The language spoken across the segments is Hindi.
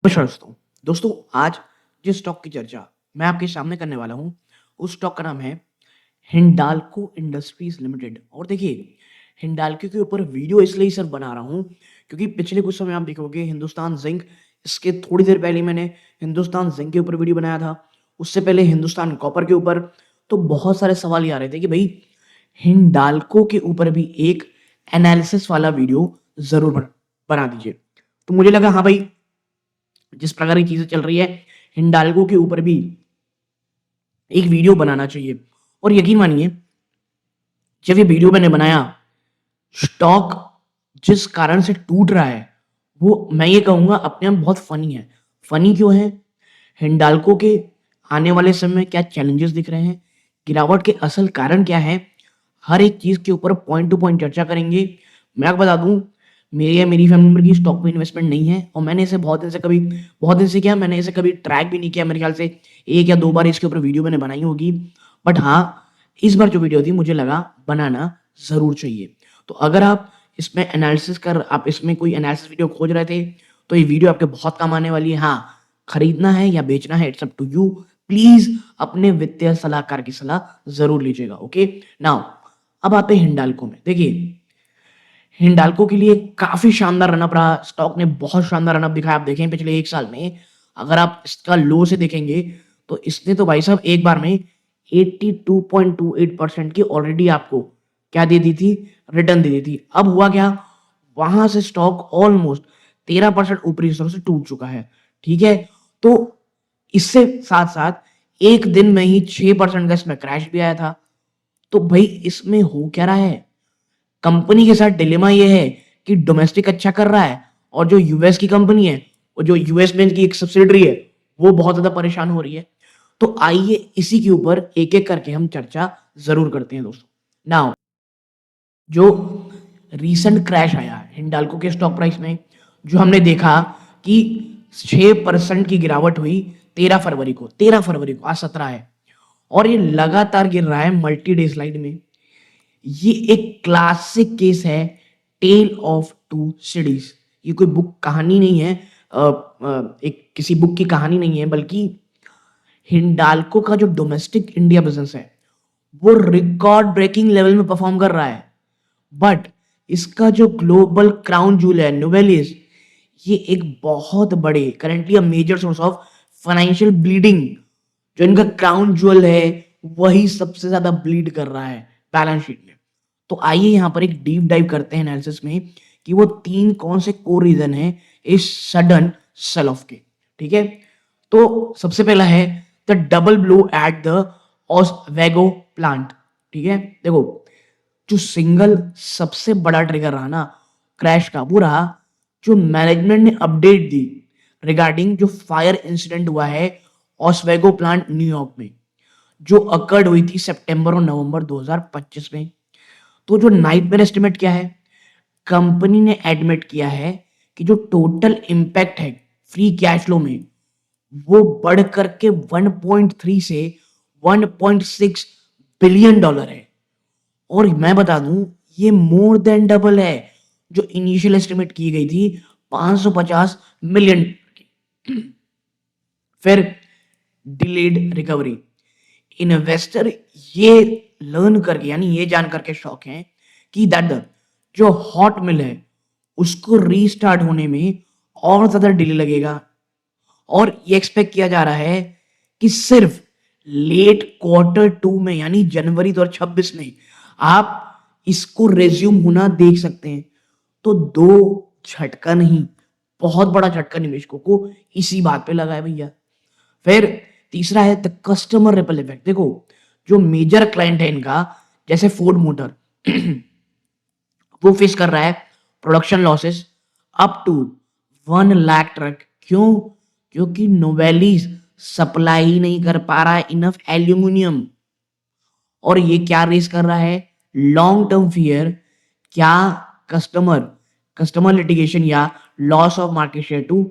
नमस्कार दोस्तों। दोस्तों, आज जिस स्टॉक की चर्चा मैं आपके सामने करने वाला हूँ, उस स्टॉक का नाम है हिंडाल्को इंडस्ट्रीज़ लिमिटेड। और देखिए, हिंडाल्को के ऊपर वीडियो इसलिए सर बना रहा हूँ, क्योंकि पिछले कुछ समय आप देखोगे हिंदुस्तान ज़िंक, इसके थोड़ी देर पहले मैंने हिंदुस्तान ज़िंक के ऊपर वीडियो बनाया था, उससे पहले हिंदुस्तान कॉपर के ऊपर। तो बहुत सारे सवाल ये आ रहे थे कि भई हिंडाल्को के ऊपर भी एक एनालिसिस वाला वीडियो ज़रूर बना दीजिए। तो मुझे लगा हाँ भाई, जिस प्रकार की चीज़ें चल रही है, हिंडाल्को के ऊपर भी एक वीडियो बनाना चाहिए। और यकीन मानिए, जब ये वीडियो मैंने बनाया, स्टॉक जिस कारण से टूट रहा है, वो मैं ये कहूँगा अपने आप बहुत फ़नी है। फ़नी क्यों है? हिंडाल्को के आने वाले समय में क्या चैलेंजेस दिख रहे हैं? गिरावट के असल कारण क्या हैं? हर एक चीज़ के ऊपर पॉइंट टू पॉइंट चर्चा करेंगे। मैं आपको बता दूँ, मेरी या मेरी फैमिली मेंबर की स्टॉक में इन्वेस्टमेंट नहीं है, और मैंने इसे बहुत दिन से क्या, मैंने इसे कभी ट्रैक भी नहीं किया। मेरे ख्याल से 1 या 2 बार इसके ऊपर वीडियो मैंने बनाई होगी। बट हाँ, इस बार जो वीडियो थी मुझे लगा बनाना ज़रूर चाहिए। तो अगर आप इसमें कोई एनालिसिस वीडियो खोज रहे थे, तो ये वीडियो आपके बहुत काम आने वाली है। हाँ, खरीदना है या बेचना है, it's up to you. Please अपने वित्तीय सलाहकार की सलाह ज़रूर लीजिएगा, ओके? नाउ अब आते हैं हिंडाल्को में। देखिए, हिंडाल्को के लिए काफ़ी शानदार रन अप रहा। स्टॉक ने बहुत शानदार रन अप दिखाया। आप देखें पिछले 1 साल में, अगर आप इसका लो से देखेंगे, तो इसने तो भाई साहब एक बार में 82.28% की ऑलरेडी आपको क्या दे दी थी? रिटर्न दे दी थी। अब हुआ क्या? वहाँ से स्टॉक ऑलमोस्ट 13% ऊपरी स्तर से टूट चुका है, ठीक है? तो इससे साथ-साथ एक दिन में ही 6% का इसमें क्रैश भी आया था। तो भई इसमें हो क्या रहा है? कंपनी के साथ डिलेमा ये है कि डोमेस्टिक अच्छा कर रहा है, और जो यूएस की कंपनी है, और जो यूएस में इनकी एक सब्सिडियरी है, वो बहुत ज़्यादा परेशान हो रही है। तो आइए इसी के ऊपर एक-एक करके हम चर्चा ज़रूर करते हैं दोस्तों। नाउ, जो रीसेंट क्रैश आया हिंडाल्को के स्टॉक प्राइस में, जो हमने देखा कि 6% की गिरावट हुई 13 फरवरी को, आज 17 है, और ये लगातार गिर रहा है मल्टी डे स्लाइड में। ये एक क्लासिक केस है, टेल ऑफ टू सिटीज। ये कोई बुक कहानी नहीं है, एक किसी बुक की कहानी नहीं है, बल्कि हिंडाल्को का जो डोमेस्टिक इंडिया बिजनेस है, वो रिकॉर्ड ब्रेकिंग लेवल में परफॉर्म कर रहा है। बट इसका जो ग्लोबल क्राउन जूल है, नोवेलिस, ये एक बहुत बड़े, currently a major source of financial bleeding, जो इनका क्राउन ज्वेल है, वही सबसे ज्यादा ब्लीड कर रहा है बैलेंस शीट में। तो आइए यहाँ पर एक डीप डाइव करते हैं एनालिसिस में कि वो 3 कौन से कोर रीजन है इस सडन सेल ऑफ के, ठीक है? तो सबसे पहला है the double blow at the Oswego plant, ठीक है? देखो, जो सिंगल सबसे बड़ा ट्रिगर रहा ना क्रैश का, वो रहा जो मैनेजमेंट ने अपडेट दी रिगार्डिंग जो फायर इंसिडेंट हुआ है ओस्वेगो प्लांट न्यूयॉर्क में, जो अकर्ड हुई थी सितंबर और नवंबर 2025 में। तो जो नाइटमेयर एस्टिमेट क्या है, कंपनी ने एडमिट किया है कि जो टोटल इम्पैक्ट है फ्री कैश फ्लो में, वो बढ़ करके 1.3 से 1.6 बिलियन डॉलर है। और मैं बता दूं, ये मोर देन डबल है जो इनिशियल एस्टिमेट की गई थी 550 मिलियन की। फिर डिलेड रिकवरी, इन्वेस्टर ये लर्न करके, यानी ये जान करके शॉक है कि दैट जो हॉट मिल है उसको रीस्टार्ट होने में और ज्यादा डिले लगेगा, और ये एक्सपेक्ट किया जा रहा है कि सिर्फ लेट क्वार्टर 2 में, यानी जनवरी 2026 में आप इसको रेज्यूम होना देख सकते हैं। तो दो झटका नहीं, बहुत बड़ा झटका निवेशकों को इसी बात पे लगा है भैया। फिर तीसरा है द कस्टमर रिपल इफेक्ट। देखो, जो मेजर क्लाइंट है इनका, जैसे फोर्ड मोटर, वो फेस कर रहा है production losses up to 1 lakh truck. क्यों? क्योंकि नोवेलिस सप्लाई ही नहीं कर पा रहा है इनफ एल्यूमिनियम। और ये क्या रेस कर रहा है? लॉन्ग टर्म फियर, क्या कस्टमर कस्टमर लिटिगेशन या loss of market share to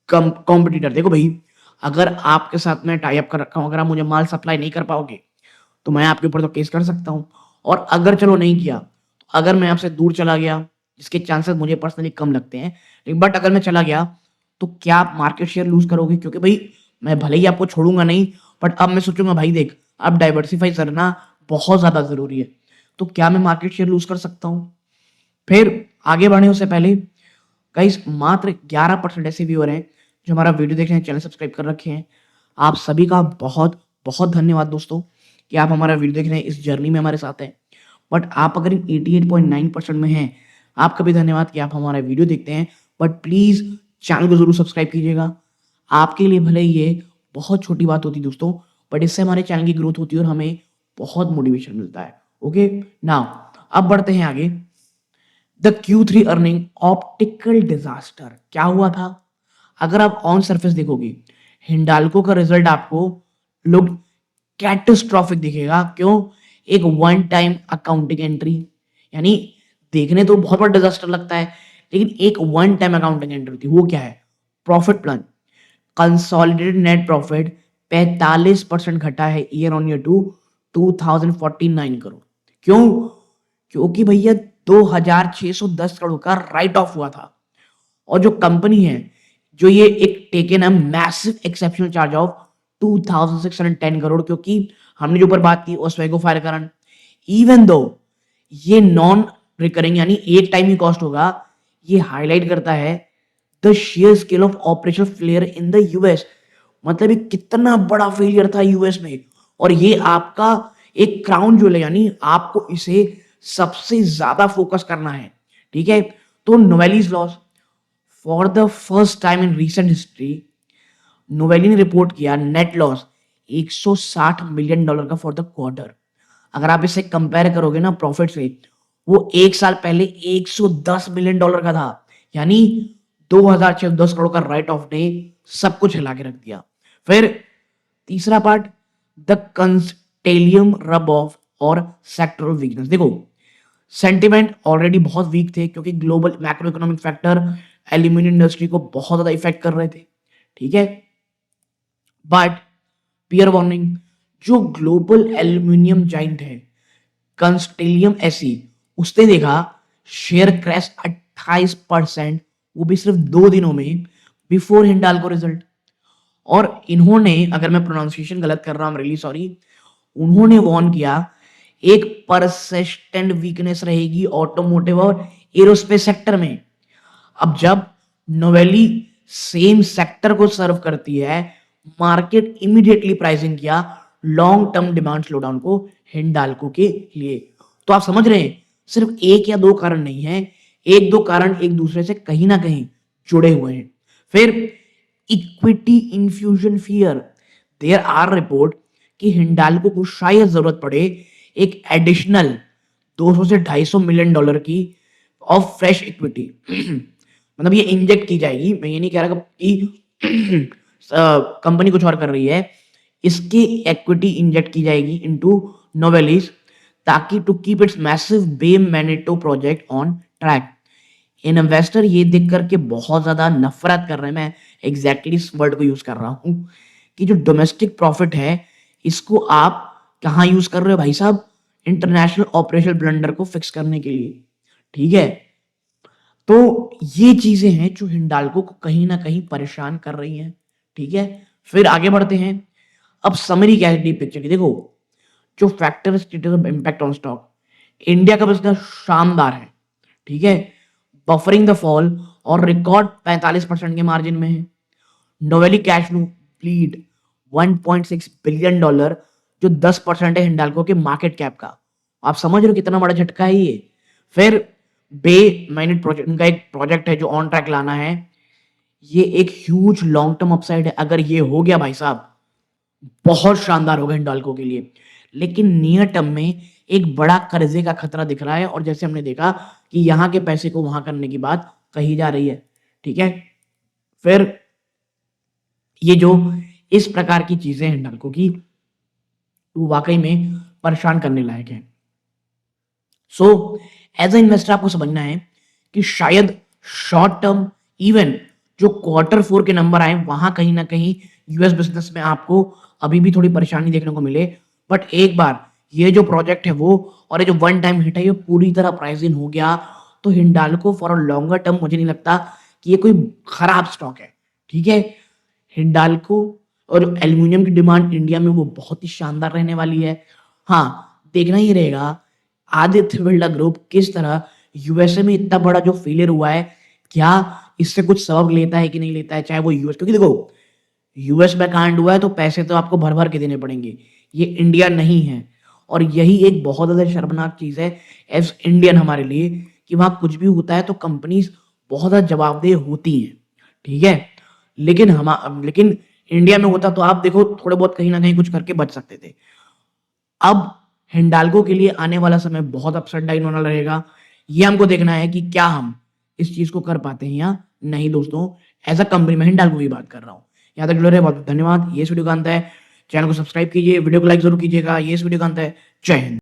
competitor. देखो भाई, अगर आपके साथ में टाई अप कर रखा हूं, अगर आप मुझे माल सप्लाई नहीं कर पाओगे, तो मैं आपके ऊपर तो केस कर सकता हूं। और अगर चलो नहीं किया, तो अगर मैं आपसे दूर चला गया, जिसके चांसेस मुझे पर्सनली कम लगते हैं, लेकिन बट अगर मैं चला गया, तो क्या आप मार्केट शेयर लूज करोगे? क्योंकि भाई मैं भले ही आपको छोड़ूंगा नहीं, बट अब मैं सोचूंगा भाई देख अब डाइवर्सिफाई करना बहुत ज्यादा जरूरी है, तो क्या मैं मार्केट शेयर लूज कर सकता हूँ? फिर आगे बढ़ने उससे पहले गाइस मात्र 11% ऐसे व्यूअर हैं जो हमारा वीडियो देख रहे हैं, चैनल सब्सक्राइब कर रखे हैं। आप सभी का बहुत बहुत धन्यवाद दोस्तों कि आप हमारा वीडियो देख रहे हैं, इस जर्नी में हमारे साथ हैं। बट आप अगर 88.9% में हैं, आपका भी धन्यवाद कि आप हमारा वीडियो देखते हैं, बट प्लीज चैनल को जरूर सब्सक्राइब कीजिएगा। आपके लिए भले ये बहुत छोटी बात होती है दोस्तों, बट इससे हमारे चैनल की ग्रोथ होती है और हमें बहुत मोटिवेशन मिलता है। ओके नाउ अब बढ़ते हैं आगे। The Q3 earning optical disaster क्या हुआ था? अगर आप ऑन सरफेस देखोगे हिंडाल्को का रिजल्ट आपको लुक कैटास्ट्रॉफिक दिखेगा। क्यों? एक वन टाइम अकाउंटिंग एंट्री, यानी देखने तो बहुत बड़ा डिजास्टर लगता है, लेकिन एक वन टाइम अकाउंटिंग एंट्री थी। वो क्या है? Profit plan consolidated net profit 45% घटा है year on year to 2049 crore. क्यों? क्योंकि भैया 2610 करोड़ का राइट ऑफ हुआ था, और जो कंपनी है जो ये एक टेकन है massive exceptional charge of 2610 crore, क्योंकि हमने जो ऊपर बात की ओस्वेगो फायर कारण, इवन दो ये नॉन रिकरिंग यानी एक टाइम ही कॉस्ट होगा, ये हाईलाइट करता है the share scale of operation failure in the US. मतलब ये कितना बड़ा फेलियर था यूएस में, और ये आपका एक क्राउन ज्वेल है, यानी आपको इसे सबसे ज्यादा फोकस करना है। ठीक है, तो Novelis loss for the first time in recent history, Novelis ने रिपोर्ट किया नेट लॉस $160 मिलियन का फॉर द क्वार्टर। अगर आप इसे कंपेयर करोगे ना प्रॉफिट से, वो एक साल पहले $110 मिलियन का था, यानी 2610 करोड़ का राइट ऑफ ने सब कुछ हिला के रख दिया। फिर तीसरा पार्ट द कंस्टेलियम रब ऑफ और सेक्टरल वीकनेस। देखो सेंटिमेंट ऑलरेडी बहुत वीक थे, क्योंकि global macro economic factor aluminium industry को बहुत ज्यादा इफेक्ट कर रहे थे। ठीक है, बट पियर वार्निंग, जो ग्लोबल एल्यूमिनियम जाइंट है कंस्टेलियम एसी, उसने देखा शेयर क्रैश 28%, वो भी सिर्फ 2 दिनों में बिफोर हिंडाल्को रिजल्ट। और इन्होंने, अगर मैं प्रोनाउंसिएशन गलत कर रहा हूं रियली सॉरी, उन्होंने वार्न किया एक परसिस्टेंट वीकनेस रहेगी ऑटोमोटिव और एरोस्पेस सेक्टर में। अब जब नोवेली सेम सेक्टर को सर्व करती है, मार्केट इमीडिएटली प्राइसिंग किया लॉन्ग टर्म डिमांड स्लोडाउन को हिंडाल्को के लिए। तो आप समझ रहे हैं सिर्फ एक या दो कारण नहीं है, एक दो कारण एक दूसरे से कहीं ना कहीं जुड़े हुए हैं। फिर equity infusion fear, there are report कि हिंडाल्को को शायद जरूरत पड़े एक एडिशनल 200 से $250 मिलियन की ऑफ फ्रेश इक्विटी। मतलब ये इंजेक्ट की जाएगी, मैं ये नहीं कह रहा कि कंपनी कुछ और कर रही है, इसकी इक्विटी इंजेक्ट की जाएगी इनटू नोवेलिस, ताकि to keep its massive Bay Minette project on track. Investor ये देख करके बहुत ज्यादा नफरत कर रहे हैं, मैं एग्जैक्टली इस वर्ड को यूज कर रहा हूं, कि जो डोमेस्टिक प्रॉफिट है इसको आप कहां यूज कर रहे हो भाई साहब? इंटरनेशनल ऑपरेशनल ब्लंडर को फिक्स करने के लिए। ठीक है, तो ये चीजें हैं जो हिंडाल्को को कहीं ना कहीं परेशान कर रही हैं। ठीक है, फिर आगे बढ़ते हैं। अब समरी क्या है डीप पिक्चर की? देखो जो factor status of impact on stock, India का बिजनेस शानदार है। ठीक है, बफरिंग द फॉल और रिकॉर्ड 45% के मार्जिन में है। नोवेली कैश फ्लो ब्लीड $1.6 बिलियन, जो 10% है हिंडाल्को के मार्केट कैप का। आप समझ रहे हो कितना बड़ा झटका है ये। फिर बे माइनेट प्रोजेक्ट, उनका एक प्रोजेक्ट है जो ऑन ट्रैक लाना है, ये एक ह्यूज लॉन्ग टर्म अपसाइड है। अगर ये हो गया भाई साहब, बहुत शानदार होगा हिंडाल्को के लिए। लेकिन नियर टर्म में एक बड़ा कर्जे का खतरा दिख रहा है, और जैसे हमने देखा कि यहां के पैसे को वहां करने की बात कही जा रही है। ठीक है, फिर ये जो इस प्रकार की चीजें हिंडाल्को की, वो वाकई में परेशान करने लायक है। सो एज ए इन्वेस्टर आपको समझना है कि शायद शॉर्ट टर्म इवन जो Q4 के नंबर आए, वहां कहीं ना कहीं यूएस बिजनेस में आपको अभी भी थोड़ी परेशानी देखने को मिले, बट एक बार ये जो प्रोजेक्ट है वो और ये जो वन टाइम हिट है ये पूरी तरह प्राइस इन हो गया, तो Hindalco for a longer term मुझे नहीं लगता कि ये कोई खराब स्टॉक है। ठीक है? हिंडाल्को और एल्युमिनियम की डिमांड इंडिया में वो बहुत ही शानदार रहने वाली है। हाँ, देखना ही रहेगा आदित्य बिरला ग्रुप किस तरह यूएसए में इतना बड़ा जो फेलियर हुआ है, क्या इससे कुछ सबक लेता है कि नहीं लेता है? चाहे वो यूएस, क्योंकि देखो यूएस में कांड हुआ है तो पैसे तो आपको भर-भर के देने पड़ेंगे। ये इंडिया नहीं है और यही एक बहुत ज़्यादा शर्मनाक चीज़ है एज़ इंडियन हमारे लिए कि वहाँ कुछ भी होता है तो कंपनीज़ बहुत ज़्यादा जवाबदेह होती हैं, ठीक है? लेकिन इंडिया में होता तो आप देखो थोड़े बहुत कहीं न कहीं कुछ करके बच सकते थे। अब हिंडाल्को के लिए आने वाला समय बहुत अपसाइड वाला रहेगा। ये हमको देखना है कि क्या हम इस चीज़ को कर पाते हैं या नहीं दोस्तों। एज़ अ कंपनी मैं हिंडाल्को की बात कर रहा हूँ। यहाँ तक जुड़े रहे बहुत धन्यवाद। ये इस वीडियो का अंत है। चैनल को सब्सक्राइब कीजिए, वीडियो को लाइक ज़रूर कीजिएगा। ये इस वीडियो का अंत है। जय हिंद।